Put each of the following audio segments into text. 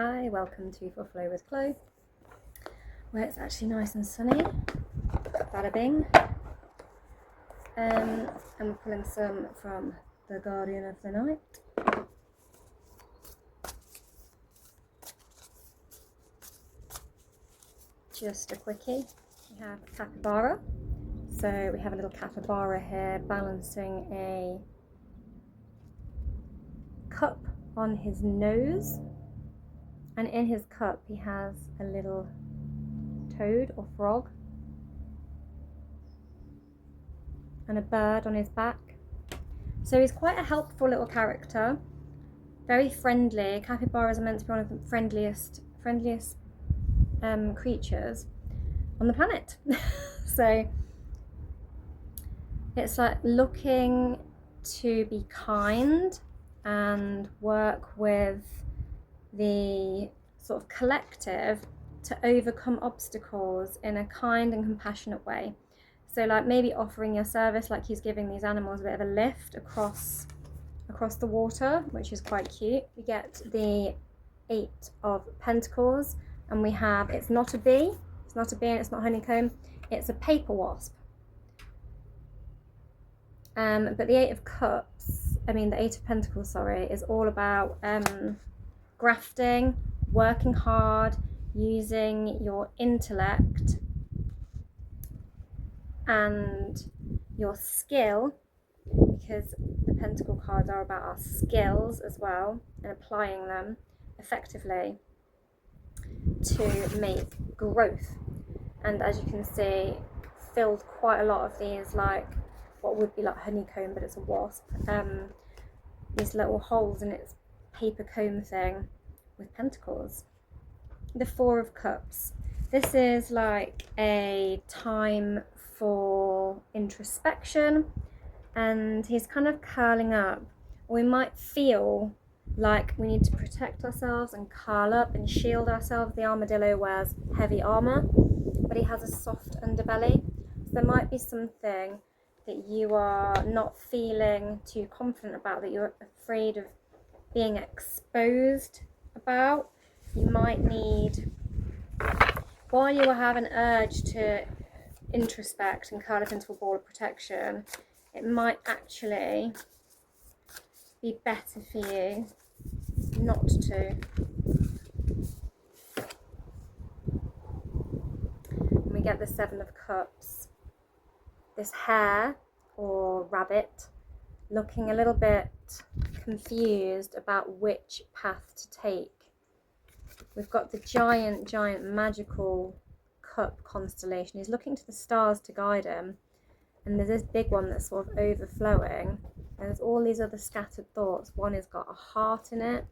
Hi, welcome to For Flow with Chloe, where it's actually nice and sunny. Bada bing. And we're pulling some from the Guardian of the Night. Just a quickie. We have capybara. So we have a little capybara here balancing a cup on his nose. And in his cup he has a little toad or frog and a bird on his back. So he's quite a helpful little character, very friendly. Capybaras are meant to be one of the friendliest creatures on the planet. So it's like looking to be kind and work with the sort of collective to overcome obstacles in a kind and compassionate way. So like maybe offering your service, like he's giving these animals a bit of a lift across the water, which is quite cute. We get the 8 of Pentacles, and we have, it's not a bee and it's not honeycomb, it's a paper wasp. But the 8 of Cups, the 8 of Pentacles, is all about grafting, working hard, using your intellect and your skill, because the Pentacle cards are about our skills as well, and applying them effectively to make growth. And as you can see, filled quite a lot of these, like what would be like honeycomb, but it's a wasp, these little holes in its paper comb thing with pentacles. The 4 of Cups, this is like a time for introspection, and he's kind of curling up. We might feel like we need to protect ourselves and curl up and shield ourselves. The armadillo wears heavy armor, but he has a soft underbelly. So there might be something that you are not feeling too confident about, that you're afraid of being exposed about. You might need, while you have an urge to introspect and curl up into a ball of protection, it might actually be better for you not to. And we get the 7 of Cups. This hare or rabbit looking a little bit confused about which path to take. We've got the giant magical cup constellation. He's looking to the stars to guide him, and there's this big one that's sort of overflowing, and there's all these other scattered thoughts. One has got a heart in it.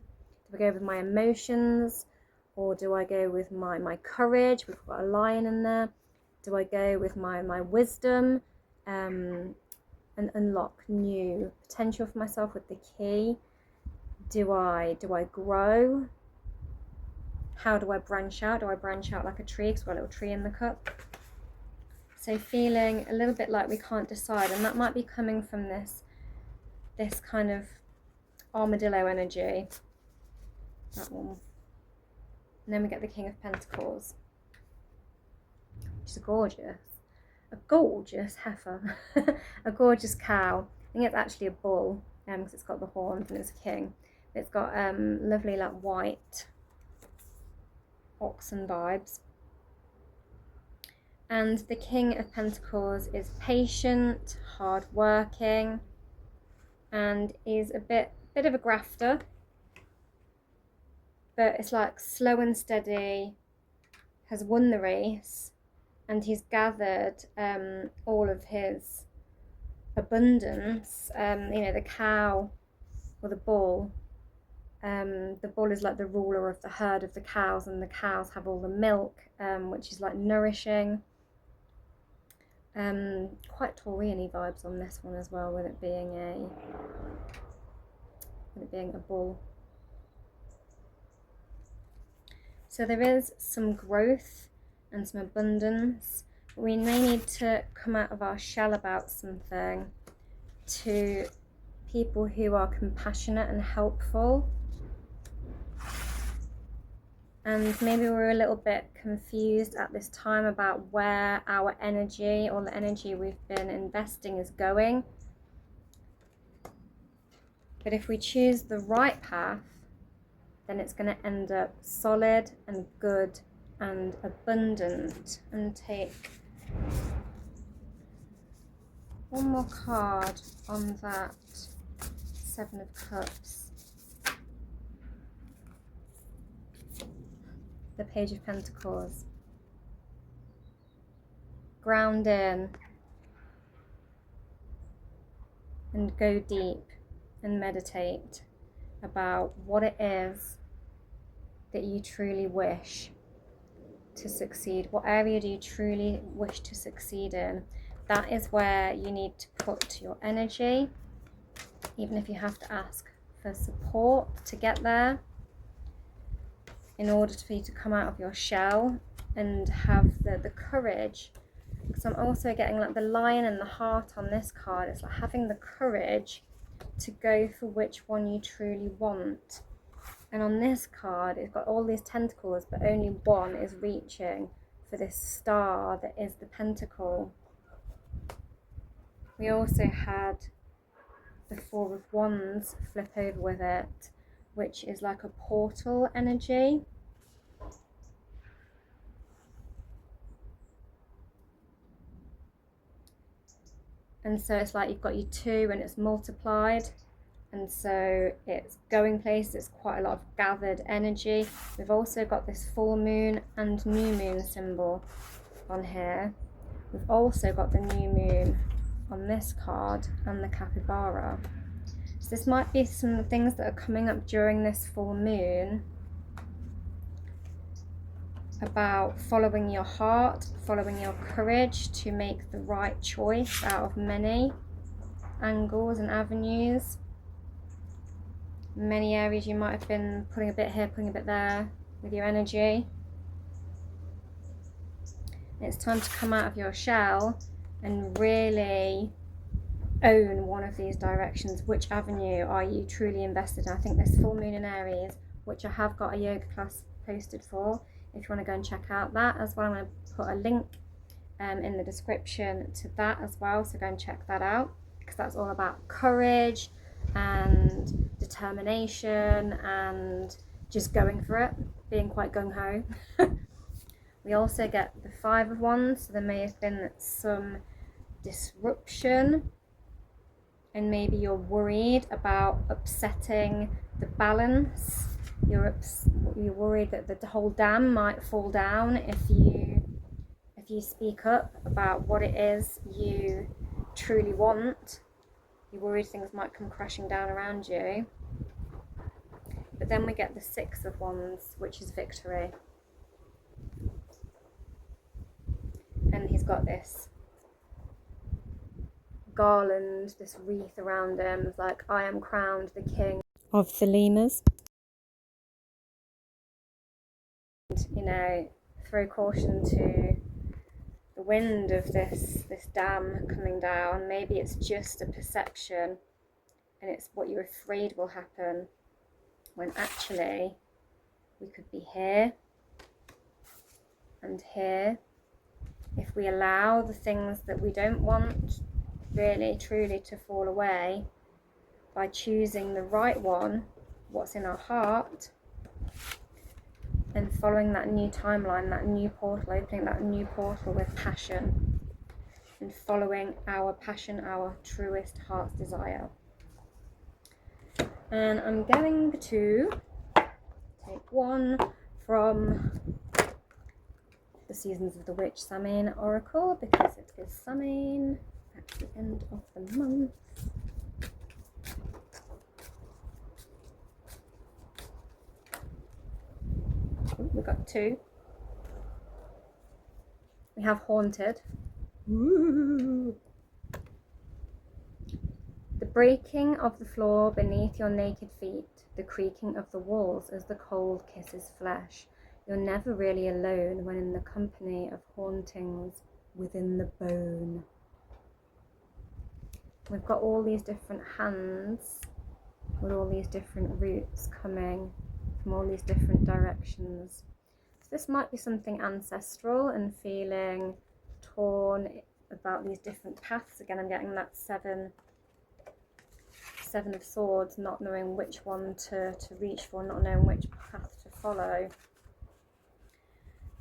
Do I go with my emotions, or do I go with my courage? We've got a lion in there. Do I go with my wisdom and unlock new potential for myself with the key? Do I grow? How do I branch out? Do I branch out like a tree, because we've got a little tree in the cup? So feeling a little bit like we can't decide, and that might be coming from this kind of armadillo energy. That one. And then we get the King of Pentacles, which is a gorgeous heifer, a gorgeous cow. I think it's actually a bull, because it's got the horns and it's a king. It's got lovely like white oxen vibes. And the King of Pentacles is patient, hard-working, and is a bit of a grafter, but it's like slow and steady, has won the race, and he's gathered all of his abundance. The cow or the bull. The bull is like the ruler of the herd of the cows, and the cows have all the milk, which is like nourishing. Quite Taurian-y vibes on this one as well, with it being a bull. So there is some growth and some abundance. We may need to come out of our shell about something to people who are compassionate and helpful. And maybe we're a little bit confused at this time about where our energy or the energy we've been investing is going. But if we choose the right path, then it's going to end up solid and good and abundant. And take one more card on that Seven of Cups. The Page of Pentacles. Ground in and go deep and meditate about what it is that you truly wish to succeed. What area do you truly wish to succeed in? That is where you need to put your energy, even if you have to ask for support to get there, in order for you to come out of your shell and have the courage. Because I'm also getting like the lion and the heart on this card. It's like having the courage to go for which one you truly want. And on this card, it's got all these tentacles, but only one is reaching for this star that is the pentacle. We also had the Four of Wands flip over with it, which is like a portal energy. And so it's like you've got your two and it's multiplied. And so it's going places, it's quite a lot of gathered energy. We've also got this full moon and new moon symbol on here. We've also got the new moon on this card and the capybara. So this might be some things that are coming up during this full moon about following your heart, following your courage to make the right choice out of many angles and avenues. Many areas you might have been putting a bit here, putting a bit there with your energy. It's time to come out of your shell and really own one of these directions. Which avenue are you truly invested in? I think this full moon in Aries, which I have got a yoga class posted for, if you want to go and check out that as well. I'm going to put a link in the description to that as well, so go and check that out, because that's all about courage and determination and just going for it, being quite gung-ho. We also get the Five of Wands, so there may have been some disruption and maybe you're worried about upsetting the balance. You're worried that the whole dam might fall down if you speak up about what it is you truly want. You're worried things might come crashing down around you. But then we get the Six of Wands, which is victory. And he's got this garland, this wreath around him. It's like, I am crowned the king of the lemurs. And, you know, throw caution to the wind of this dam coming down. Maybe it's just a perception and it's what you're afraid will happen, when actually we could be here and here if we allow the things that we don't want really truly to fall away by choosing the right one, what's in our heart, and following that new timeline, that new portal, opening that new portal with passion and following our passion, our truest heart's desire. And I'm going to take one from the Seasons of the Witch Samhain Oracle, because it is Samhain at the end of the month. Ooh, we got two. We have Haunted. Ooh. The breaking of the floor beneath your naked feet, the creaking of the walls as the cold kisses flesh. You're never really alone when in the company of hauntings within the bone. We've got all these different hands with all these different roots coming from all these different directions. So this might be something ancestral and feeling torn about these different paths. Again, I'm getting that seven of swords, not knowing which one to reach for, not knowing which path to follow.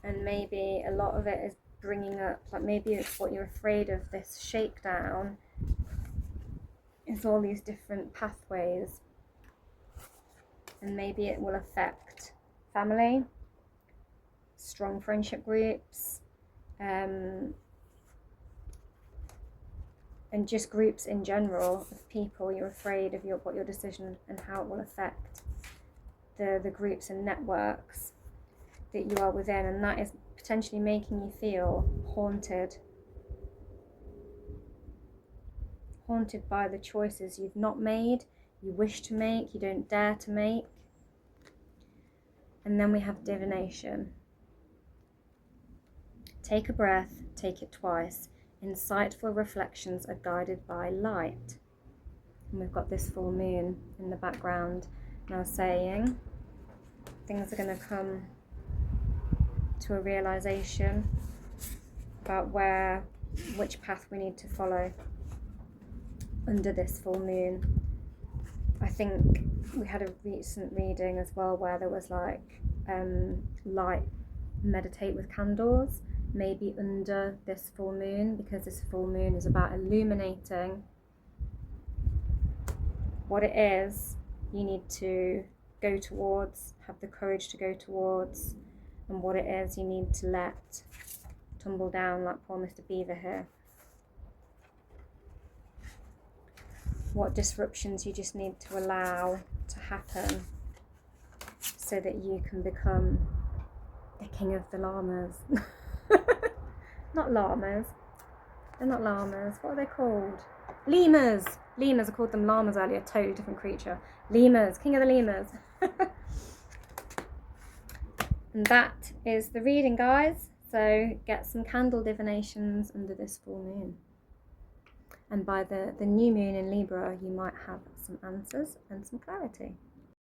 And maybe a lot of it is bringing up, like maybe it's what you're afraid of, this shakedown is all these different pathways, and maybe it will affect family, strong friendship groups, and just groups in general of people. You're afraid of what your decision and how it will affect the groups and networks that you are within, and that is potentially making you feel haunted by the choices you've not made, you wish to make, you don't dare to make. And then we have divination. Take a breath, take it twice. Insightful reflections are guided by light. And we've got this full moon in the background now saying things are going to come to a realization about which path we need to follow under this full moon. I think we had a recent reading as well where there was like light, meditate with candles, maybe under this full moon, because this full moon is about illuminating what it is you need to go towards, have the courage to go towards, and what it is you need to let tumble down, like poor Mr. Beaver here. What disruptions you just need to allow to happen so that you can become the king of the llamas. Not llamas. They're not llamas. What are they called? Lemurs. Lemurs. I called them llamas earlier. Totally different creature. Lemurs. King of the lemurs. And that is the reading, guys. So get some candle divinations under this full moon. And by the new moon in Libra, you might have some answers and some clarity.